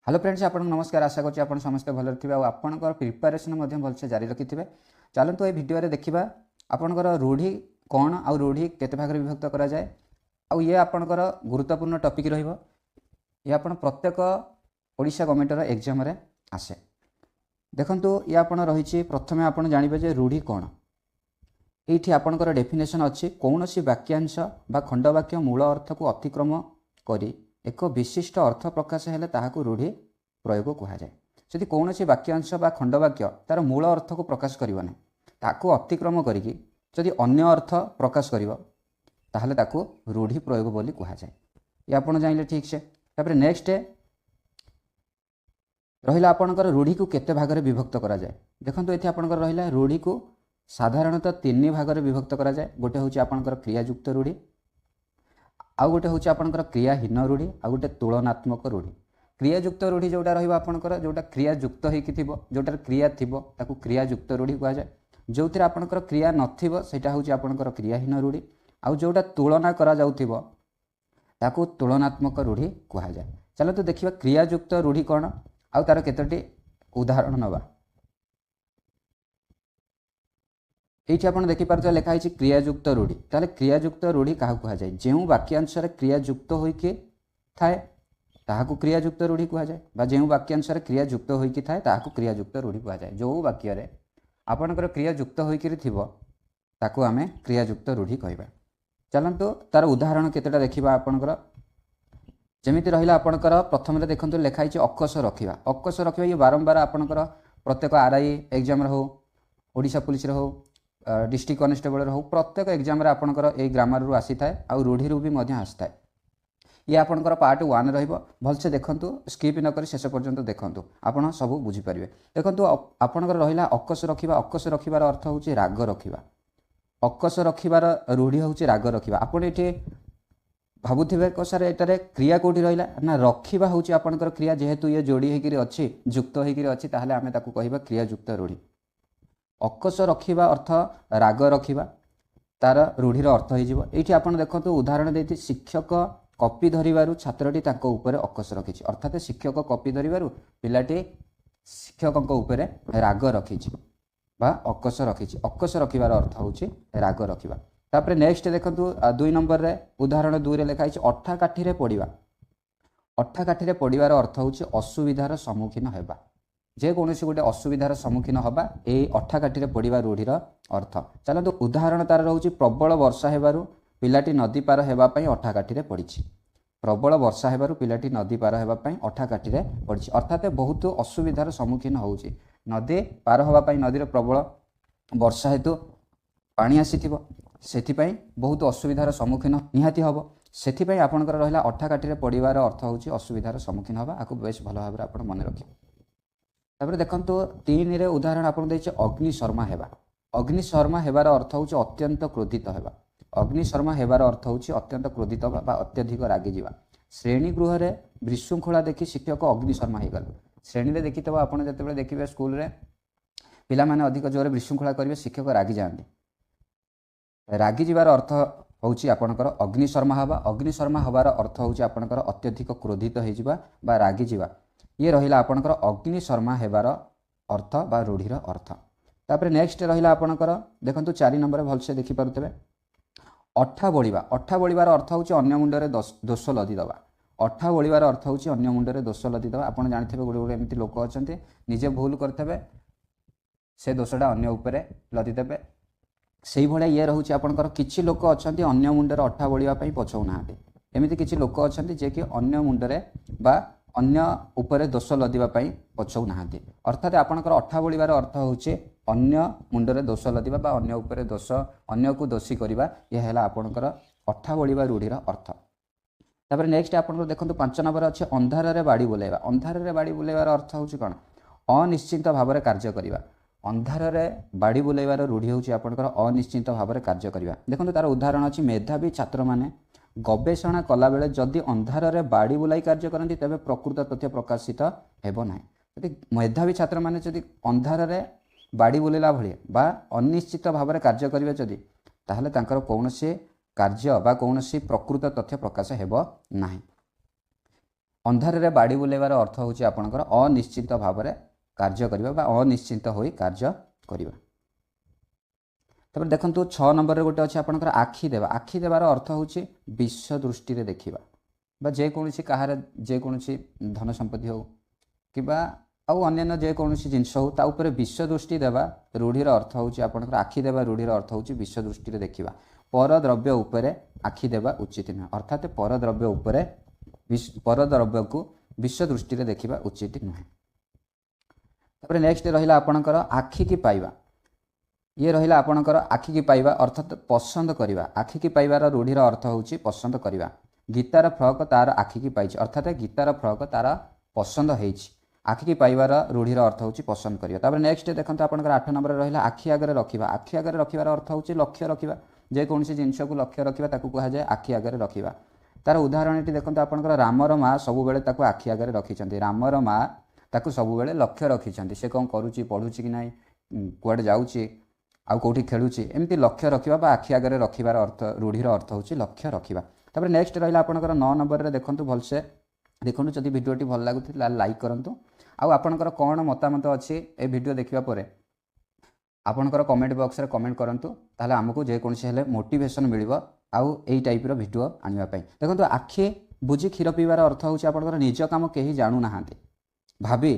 Hello friends, आपको नमस्कार। आशा करछि आपण समस्त भल थे और आपणकर प्रिपरेशन भलसे जारी रखि थे। चलतु ये वीडियो रे देखिबा आपणकर रूढ़ी कौन आ रूढ़ी केते भाग विभक्त करा जाए आ ये आपणकर गुरुत्वपूर्ण टॉपिक रहिबो। ये आपण प्रत्येक ओडिशा गवर्नमेंट एग्जाम रे आसे। देखंतु ये आपण रहिछि प्रथमे आपण जानिबे जे रूढ़ी कौन। एठी आपणकर डेफिनेशन अछि कौनसी वाक्यांश बा खंडवाक्य मूल अर्थ को अतिक्रम करी एक विशिष्ट अर्थ प्रकाश हेले ताहाकु रूढ़ी प्रयोग कहा जाए। यदि कौन सी वाक्यांश बा खंडवाक्य तार मूल अर्थ को प्रकाश करिवो नै ताकु अतिक्रम करिकि यदि अन्य अर्थ प्रकाश करिवो ताहले ताकु रूढ़ी प्रयोग बोली कहा जाए। ये आपण जानिले ठीक से। तापर नेक्स्ट रहिला आपणकर रूढ़ी को केते भाग रे विभक्त करा जाए। देखंतु एथि आपणकर रहिला रूढ़ी को साधारणतः तीन भाग रे विभक्त करा जाए। गोटे होची आपणकर क्रियायुक्त रूढ़ी, आउ गोटे हूँ आपंकर क्रियाहीन रूढ़ी, आ गोटे तुलनात्मक रूढ़ी। क्रियायुक्त रूढ़ी जोटा रहा आपंकर जोटा क्रियायुक्त होइकि थिबो, जोटार क्रिया थिबो ताकू क्रियायुक्त रूढ़ी कहा जाए। जो थिरे आपंकर क्रिया नथिबो सेटा होची आपंकर क्रियाहीन रूढ़ी, आउ जोटा तुलना करा जाउथिबो ताकू तुलनात्मक रूढ़ी कहा जाए। चलो तो देखिबा क्रियायुक्त रूढ़ी कौन आउ तार केतोटी उदाहरण नबा। ये आप देखिपे लिखाई क्रियायुक्त रूढ़ी। ताले क्रियायुक्त रूढ़ी क्या कहा जाए? जो वाक्यांश क्रियायुक्त होइके थाए ताहाकु क्रियायुक्त रूढ़ी कहा जाए, बा जो वाक्यांश क्रियायुक्त होइके थाए ताहाकु क्रियायुक्त रूढ़ी कहा जाए। जो वाक्य रे आपनकर क्रियायुक्त होइके थिबो ताकु आमे क्रियायुक्त रूढ़ी कहबा। चलंतु तार उदाहरण केतेटा देखिबा। आपनकर जेमिति रहिला आपनकर प्रथम रे देखंतु लिखाई अकस रखिबा। अकस रखिबा ये बारंबार आपनकर प्रत्येक आरआई एग्जाम रे हो, ओडिशा पुलिस रे हो, डिस्ट्रिक्ट कनेस्टेबल हो, प्रत्येक एग्जाम रे आपनकर ए ग्रामर रु आसी थाए आ रूढ़ी रु भी मध्य आसी थाए। ये आपनकर पार्ट 1 रहिबो। भलसे देखंतु, स्किप न करी शेष पर्यंत देखंतु, आपण सब बुझी परिबे। देखंतु आपनकर रहिला अकस रखिबा। अकस रखिबार अर्थ होची राग रखिबा। अकस रखिबार रूढ़ी होची राग रखिबा। आपण एठी भाबुथिबे को सर एटारे क्रिया कोठी रहिला ना रखिबा होची आपनकर क्रिया। जेहेतु ये जोड़ी हेकिरी अछि, युक्त हेकिरी अछि, ताहाले आमे ताकू कहिबा क्रियायुक्त रूढ़ी। अकस रखिबा अर्थ राग रखिबा, तार रूढ़ीर अर्थ हो ये। आपन देखो उदाहरण देती शिक्षक कॉपी धरिबारु छात्रटी ताको ऊपर अकस रखिछि। अर्थात शिक्षक कॉपी धरिबारु पिलाटी शिक्षकक ऊपर राग रखिछि बा अकस रखिछि। अकस रखिबार अर्थ होछि राग रखिबा। तापर नेक्स्ट देखंतु 2 नंबर रे उदाहरण 2 रे लिखाइछि अठा काठी रे पडिबा। अठा काठी रे पडिबार अर्थ होछि असुविधार सम्मुखीन हेबा। जेकोसी गोटे असुविधार सम्मुखीन हवा ए अठा काठी पड़ा रूढ़ीर अर्थ। चलते उदाहरण तार रोचे प्रबल वर्षा हेबारु पिलाटी नदी पार हेबापई अठा काठी पड़ी। प्रबल वर्षा हेबारु पिलाटी नदी पार हेबापई अठा काठी पड़ी। अर्थात बहुत असुविधार सम्मुखीन होउछि। नदी पार हेबापई नदीर प्रबल वर्षा हेतु पानी आसीथिबो, सेथिपई बहुत असुविधार सम्मुखीन निहाती हबो। सेथिपई आपनकर रहिला अठा काठी पड़िबार अर्थ होउछि असुविधार सम्मुखीन हबा। आकु बेस भल भाबरे आपण मन रखिबे। तापर देखंतु 3 रे उदाहरण आपन दैछि अग्निशर्मा हेबा। अग्निशर्मा हेबार अर्थ होछि अत्यंत क्रोधित हेबा। अग्निशर्मा हेबार अर्थ होछि अत्यंत क्रोधित बा अत्यधिक रागी जीवा। श्रेणी गृह रे विशृंखला देखि शिक्षक अग्निशर्मा हे गल। श्रेणी रे देखितबा आपन जतेबेले देखिबे स्कूल रे पिला माने अधिक जोरे विशृंखला करिवे, शिक्षक रागी जांदी। रागी जीवार अर्थ होछि आपनकर अग्निशर्मा हेबा। अग्निशर्मा हबार अर्थ होछि आपनकर अत्यधिक क्रोधित हे जीवा बा रागी जीवा। ये रहिला आपनकर अग्निशर्मा हेबार अर्थ बा रूढ़ीर अर्थ। तापर नेक्स्ट रहिला आपनकर देखंतु 4 नंबर भलसे देखि पारुतबे अठा बोलिबा। अठा बोलिबार अर्थ होछि अन्य मुंडरे दोष लदी दबा। अठा बोलिबार अर्थ होछि अन्य मुंडरे दोष लदी दबा। आपण जानिथिबे गोटे गोटे एमिति लोक अछंती निजे भूल करथबे से दोषटा अन्य ऊपर लदी देबे। सेही भळे ये रहउछि आपनकर किछि लोक अछंती अन्य मुंडरे अठा बोलिबा पई पछौ नाहाते। एमिति किछि लोक अछंती जे कि अन्य मुंडरे बा अन्य उपरे दोष लदिबा पई पछौ नाहांती। अर्थात आपनकर अठा बोलिबार अर्थ होचे अन्य मुंडरे दोष लदिबा बा अन्य उपरे दोष अन्य को दोषी करिबा। ये हैला आपनकर अठा बोलिबा रूढ़ीर अर्थ। तापर नेक्स्ट आपनकर देखंतु 5 नंबर अछि अंधार रे बाड़ी बुलाइबा। अंधार रे बाड़ी बुलाइबार अर्थ होची कोन? अनिश्चित भाबरे कार्य करिबा। अंधार रे बाड़ी बुलाइबार रूढ़ी होची आपनकर अनिश्चित भाबरे कार्य करिबा। देखंतु तार उदाहरण अछि मेधावी छात्र माने गवेषणा कला बेले जदि अंधार रे बाड़ी बुलाई कार्य करती तेबे प्रकृत तथ्य प्रकाशित हेबो नाही। यदि मेधावी छात्र माने जदि अंधार रे बाड़ी बुलेला भली बा अनिश्चित भाव कार्य करिवे जदि ताहले तांकर कौनसी कार्य बा कौनसी प्रकृत तथ्य प्रकाश हेबो नाही। अंधारे बाड़ी बुलेबार अर्थ हूँ आपंकर अनिश्चित भाव में कार्य करवा अनिश्चित हो कार्य करवा। देखो 6 नंबर गोटे अच्छे आपंकर आखि देवा। आखि देवार अर्थ हूँ विश्व दृष्टि देखा जेकोसी कहार जेकोसी धन संपत्ति हो कि अन्य जेकोसी जिनस हो ताऊपर विश्व दृष्टि देवा रूढ़ीर अर्थ हूँ आपंकर आखि देवा रूढ़ीर अर्थ हूँ विश्व दृष्टि देखा पर द्रव्य उपर आखि देवा उचित नुह अर्थात पर द्रव्य उपर पर द्रव्य को विश्व दृष्टि देखा उचित नुहे। नेक्स्ट रहा आपणकर आखि की पाइबा। ये रहा आपणकर आखि की पाइबा अर्थात पसंद करवा। आखि की पाइबार रूढ़ीर अर्थ हूँ पसंद करवा। गीतार फ्रक तार आखि की पाई अर्थात गीतार फ्रक तार पसंद होती। आखि की पाइबार रूढ़ीर अर्थ हूँ पसंद करवा। नेक्स्ट देखते आपंकर 8 नंबर रहा आखि आगे रखा। आखि आगे रखार अर्थ हूँ लक्ष्य रखा जेकोसी जिनस को लक्ष्य रखा कह जाए आखि आगे रखा। तार उदाहरण देखते आपंकर रामर माँ सब बेले आखि आगे रखी। रामर माँ ताकू सब बेले लक्ष्य रखी से कौन करुच्ची पढ़ुची कि ना कुआडे जाऊँगी आउ कौटी खेलुची एमती लक्ष्य रखा आखि आगे रखार अर्थ रूढ़ीर अर्थ हूँ लक्ष्य रखा। तापर नेक्स्ट रहा आपंकर 9 नंबर में देखूँ भलसे देखूँ जदि भिडियोटी भल लगुला लाइक करूँ आपणकर कौन मतामत अच्छी ए भिडियो देखा पर आपणकर कमेंट बॉक्स रे कमेंट करूँ ताहले आमको जेकोसी हेले मोटिवेशन मिलिबो आउ एई टाइप रो भिडियो आनिबा पई। देखंतु आखि बुझी क्षीर पीबार अर्थ हूँ आपणकर निज काम केही जाणु नाहांती भाबी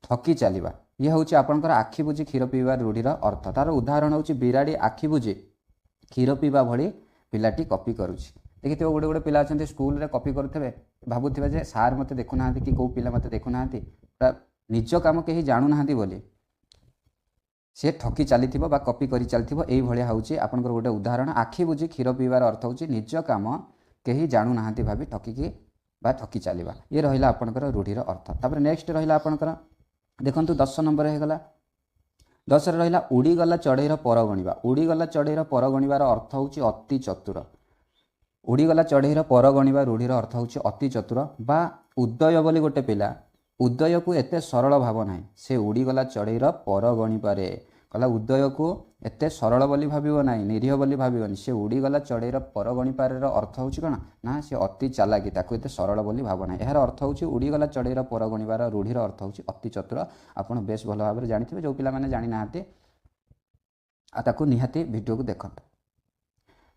ठकी चलवा ये हूँ आपंकर आखि बुझी क्षीर पीबार रूढ़ीर अर्थ। तार उदाहरण हूँ बिराड़ी आखि बुझी क्षीर पीवा भली पिलाटी कॉपी करुच्ची। देखिए गोटे गोटे पिला अच्छा स्कूल रे कॉपी करुवे भावुवे जे सार मत देखुना कि कौ पिला मत देखुना निज काम कहीं जाणु ना बोली सी ठकी चली कॉपी कर चलती ये हूँ आपंकर गोटे उदाहरण। आखि बुझी क्षीर पीबार अर्थ हूँ निज काम कहीं जाणु ना भावी ठकिकी ठकी चलवा ये रहा आपंकर रूढ़ीर अर्थ। तापर नेक्स्ट रहा आपंकर देखो 10 नंबर होगा 10 रहा उड़ीगला चढ़ईर पर गणिबा। उड़ीगला चढ़ईर पर गणिबार अर्थ हूँ अति चतुर। उड़ीगला चढ़ईर पर गणिबा रूढ़ीर अर्थ हूँ अति चतुर बा उदय बोली गोटे पिला उदय को एते सरल भाव ना से उड़ीगला चढ़ईर पर गणी पारे कहला उदय को एते सरल बोली भाविबो ना निरीह बोली भाविबोनी से उड़ीगला चढ़ईर पर गणी पारे अर्थ हूँ कौन ना से अति चालाकी ताकू एते सरल बोली भाव ना यार अर्थ हूँ उड़ीगला चढ़ईर पर गणिबार रूढ़ीर अर्थ हूँ अति चतुर। आप बेस भल भाव में जानी जो पिला माने जानी नाहांती ताकू निहाती वीडियो को देखते।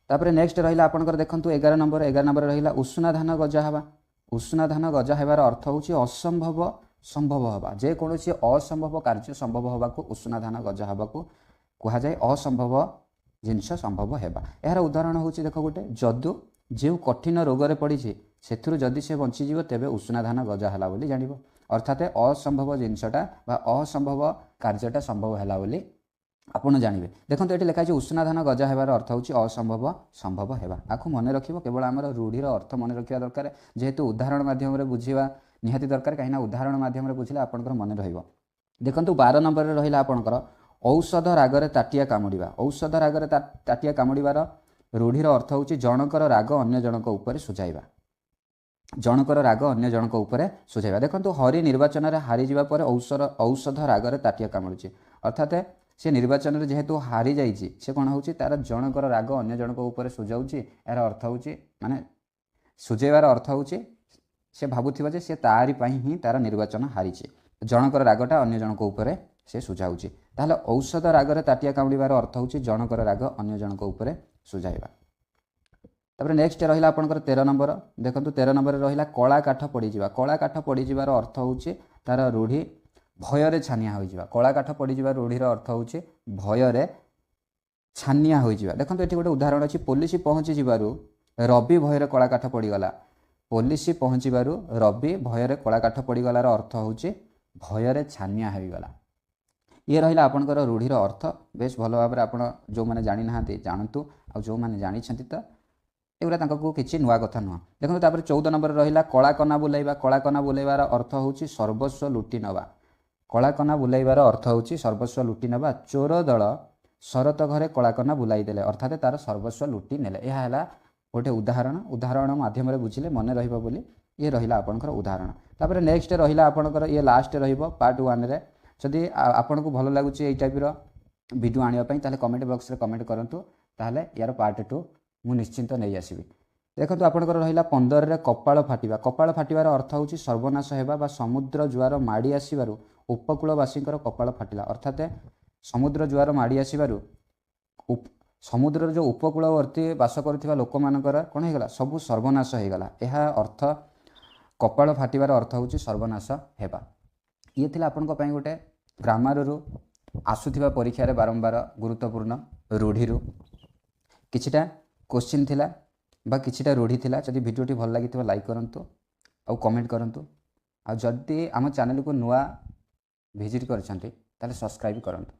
तापर नेक्स्ट रहा आपंकर देखो 11 नंबर रहा उषुना धान गजा हवा। उषुना धान गजा होबार अर्थ हूँ असंभव संभव हवा जेकोसी असंभव कार्य संभव हवा को उषुना धान गजा हवा को कह जाए असंभव जिनस संभव हेबा। यार उदाहरण हूँ देख गोटे जदु जो कठिन रोग पड़ी से जदि से बंचीज तेरे उषुना धान गजा है बोली जान अर्थात असंभव जिनसटा असंभव कार्यटा संभव है बोली आपड़ जानवे। देखो ये लिखाई उषुना धान गजा होबार अर्थ हूँ असंभव संभव हेबा। आपको मन रखिब केवल आम रूढ़ीर अर्थ मन रखा दरकार जेहेतु उदाहरण माध्यम बुझा निहाती दरकार कहीं उदाहरण माध्यम बुझे आपंकर मन रहिबो। देखंतु 12 नंबर रहा आपंकर औषध रागरे ताटिया कामुड़िबा। औषध रागरे ताटिया कामुड़िबार रूढ़ीर अर्थ हूँ जनकर राग अन्य जनक उपर सुझाइबा। जनकर राग अन्य जनक उपर सुझाइबा। देखंतु हरि निर्वाचन में हारी जावा पर औषध रागरे ताटिया कामुड़ुची अर्थात से निर्वाचन में जेहेतु हारी जाइए से कौन हो तार जनकर राग अन्य जनक उपर सुझाऊँगी यार अर्थ हूँ माने सुझेबार अर्थ हूँ से भावुथिबा जे से तारी पई ही तार निर्वाचन हारी जनकर रागटा अन्य जनक उपर से सुझाऊँगी ताहले औषध रागरे ताटिया कामुड़िबार अर्थ हूँ जनकर राग अन्य जनक उपर सुझाइबा। तापर नेक्स्ट रहा आपंकर 13 नंबर देखो 13 नंबर रहा कला काठ पड़ीजा। कला काठ पड़ीजार अर्थ हूँ तार रूढ़ी भयर छानिया हो जावा। कला काठ पड़ीजा रूढ़ीर अर्थ हूँ भयर छानिया हो जावा। देखो ये गोटे उदाहरण अच्छी पुलिस पहुँची जबार रवि भयर कला काठ पड़गला। पुलिस पहुँचबार रवि भयर कला काठ पड़गलार अर्थ हूँ भयर छानिया होगला। ये रहा आपंकर रूढ़ीर अर्थ बेस भल भाव में आप जो मैंने जानी ना जानतु आ जो मैंने जानी तो एगुला किसी नुआ कथा नुह। देखो तापर 14 नंबर रहा कला कना बुलाइबा। कला कना बुलाइबार अर्थ हूँ सर्वस्व लुटि नवा। कला कना बुलाइबार अर्थ हूँ सर्वस्व लुटि नवा। चोर दल शरत घरे कला कना बुलाई देले अर्थात तार सर्वस्व लुटि नेले। यह है गोटे उदाहरण माध्यम बुझिले मन रहिबो बोली ये रहा आपंकर उदाहरण। तापर नेक्स्ट रहा आपंकर ये लास्ट रहिबो पार्ट 1 रे। जदि आपन को भल लगुच ये टाइप वीडियो आने कमेंट बॉक्स रे कमेंट करंतु ताहले यार पार्ट 2 मु निश्चिंत नहीं आसबि। देखो आपंकर रहा 15 कपाल फाटिबा। कपाल फाटिबार अर्थ होची सर्वनाश हेबा बा समुद्र जुआर माड़ी आसीबारु उपकूलवासींकर कपाल फाटिला। अर्थात समुद्र जुआर माड़ी आसीबारु समुद्र जो उपकूलवर्ती बास करुवा लोक मानकर कौन होगा सबू सर्वनाश होगला। यह अर्थ कपाल फाटिबार अर्थ होची सर्वनाश हेबा। ये थिला आपन को पई गोटे ग्रामर रु आसुथिबा परीक्षा रे बारंबार गुरुत्वपूर्ण रूढ़ी रु किछिटा क्वेश्चन थिला बा किछिटा रूढ़ी थिला। जदि वीडियोटी भल लागिथिबा लाइक करंतु और कमेंट करंतु। आ जदि आम चैनल को नुआ विजिट करछंती ताले सब्सक्राइब करंतु।